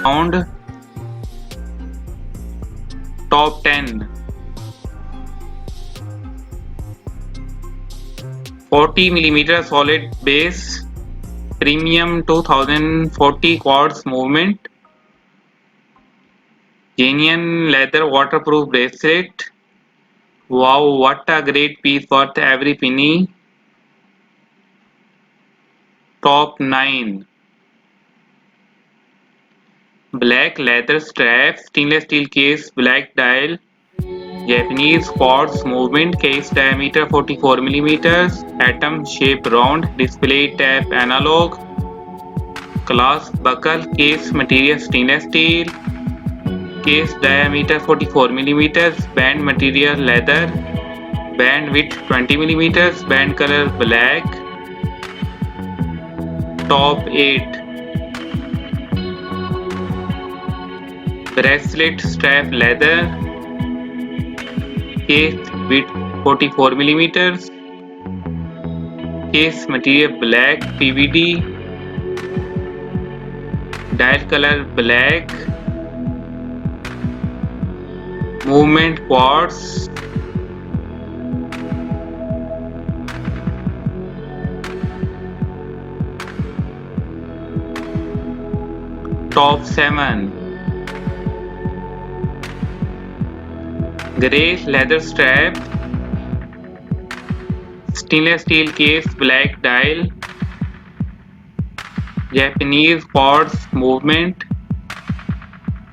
Round. Top 10. 40mm solid base. Premium 2040 quartz movement. Genuine leather waterproof bracelet. Wow, what a great piece, worth every penny. Top 9. Black leather strap, stainless steel case, black dial, Japanese quartz movement, case diameter 44mm, atom shape round, display tab analog, clasp buckle, case material stainless steel, case diameter 44mm, band material leather, band width 20mm, band color black. Top 8. Bracelet strap leather, case width 44mm, case material black PVD, dial color black, movement quartz. Top 7. Grey leather strap, stainless steel case, black dial, Japanese quartz movement,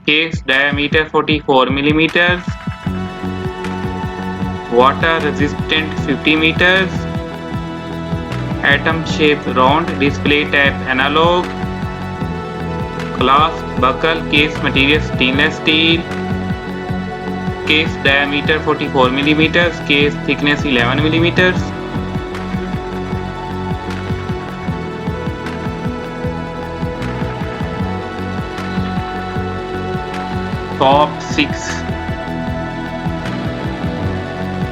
case diameter 44mm, water resistant 50m, atom shape round, display type analog, clasp buckle, case material stainless steel, case diameter 44mm, case thickness 11mm. Top 6.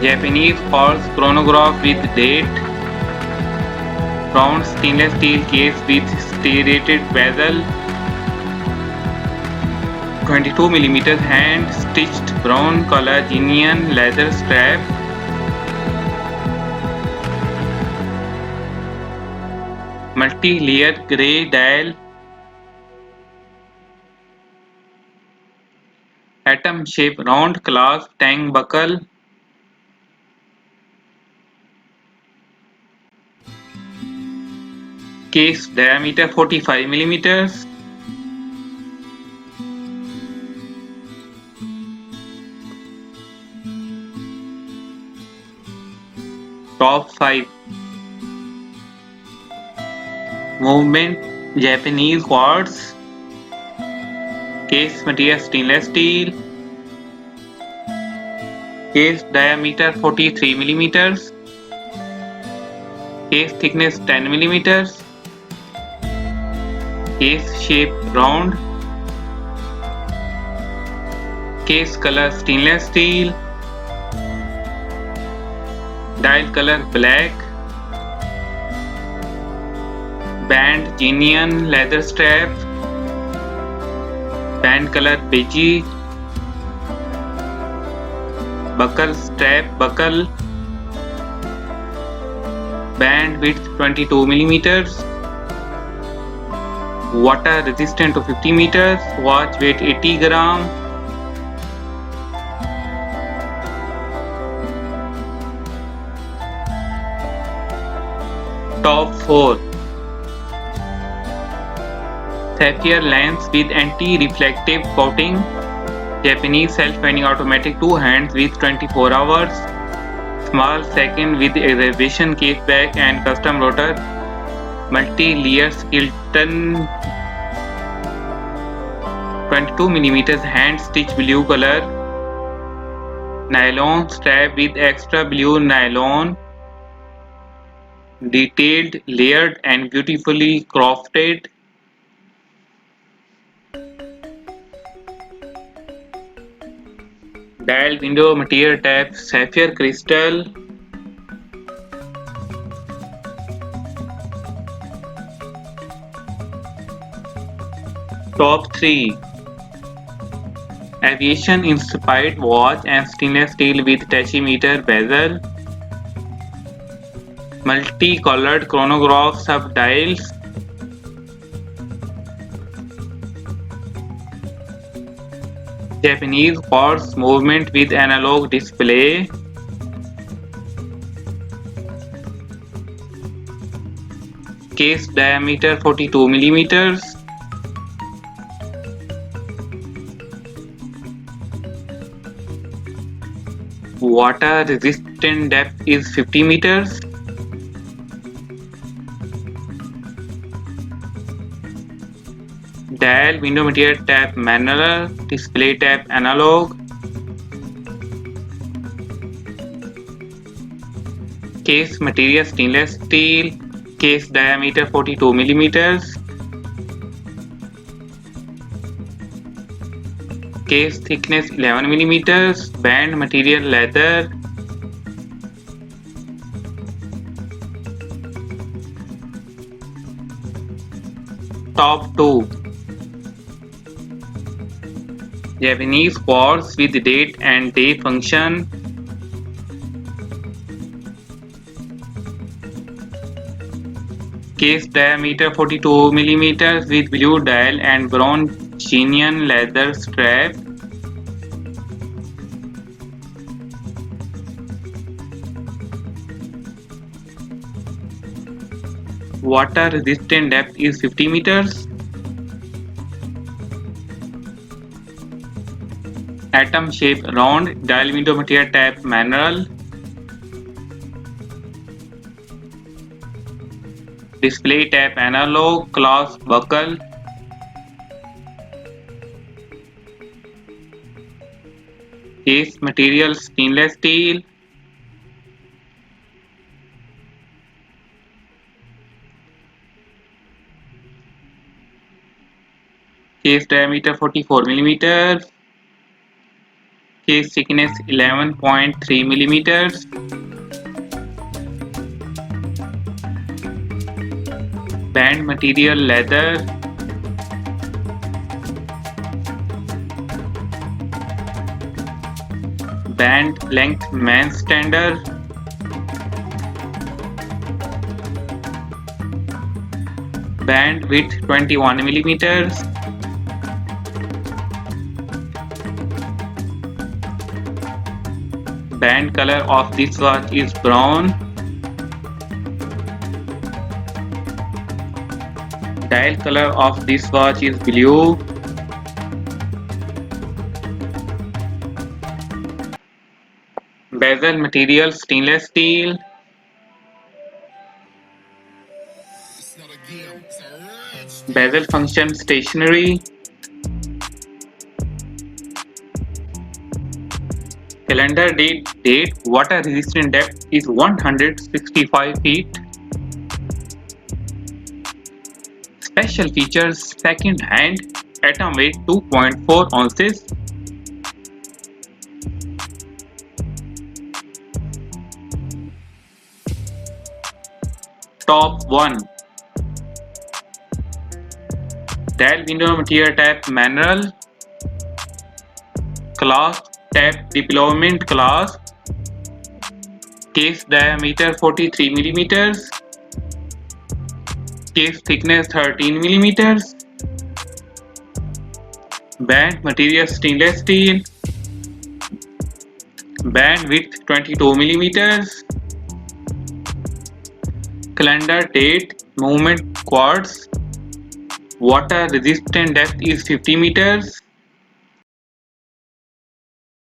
Japanese quartz chronograph with date, round stainless steel case with striated bezel, 22mm hand stitched brown color genuine leather strap, multi-layer grey dial, atom shape round clasp tang buckle, case diameter 45mm. Top 5. Movement Japanese quartz, case material stainless steel, case diameter 43mm, case thickness 10mm, case shape round, case color stainless steel, dial color black, band genuine leather strap, band color beige, buckle strap buckle, band width 22mm, water resistant to 50m, watch weight 80g. Top 4. Sapphire lens with anti-reflective coating, Japanese self-bending automatic 2 hands with 24 hours, small second with reservation case back and custom rotor, multi-layer skeleton, 22mm hand stitch blue color, nylon strap with extra blue nylon, detailed, layered and beautifully crafted. Dial window material type sapphire crystal. Top 3. Aviation inspired watch and stainless steel with tachymeter bezel. Multicolored chronograph subdials. Japanese quartz movement with analog display. Case diameter 42 millimeters. Water resistant depth is 50 meters. Dial window material tap manual, display tap analog. Case material stainless steel. Case diameter 42 millimeters. Case thickness 11 millimeters. Band material leather. Top 2. Japanese quartz with date and day function. Case diameter 42 millimeters with blue dial and brown chinian leather strap. Water resistant depth is 50 meters. Atom shape round, dial window material tap manual. Display tap analog, clasp buckle. Case material stainless steel. Case diameter 44 millimeters. Case thickness 11.3 millimeters. Band material leather. Band length man standard. Band width 21 millimeters. Band color of this watch is brown. Dial color of this watch is blue. Bezel material stainless steel. Bezel function stationary. Calendar date water resistant depth is 165 feet. Special features second hand, atom weight 2.4 ounces. Top 1. Dial window material tap manual. Clasp tap deployment clasp. Case diameter 43 millimeters. Case thickness 13 millimeters. Band material stainless steel. Band width 22 millimeters. Calendar date movement quartz. Water resistant depth is 50 meters.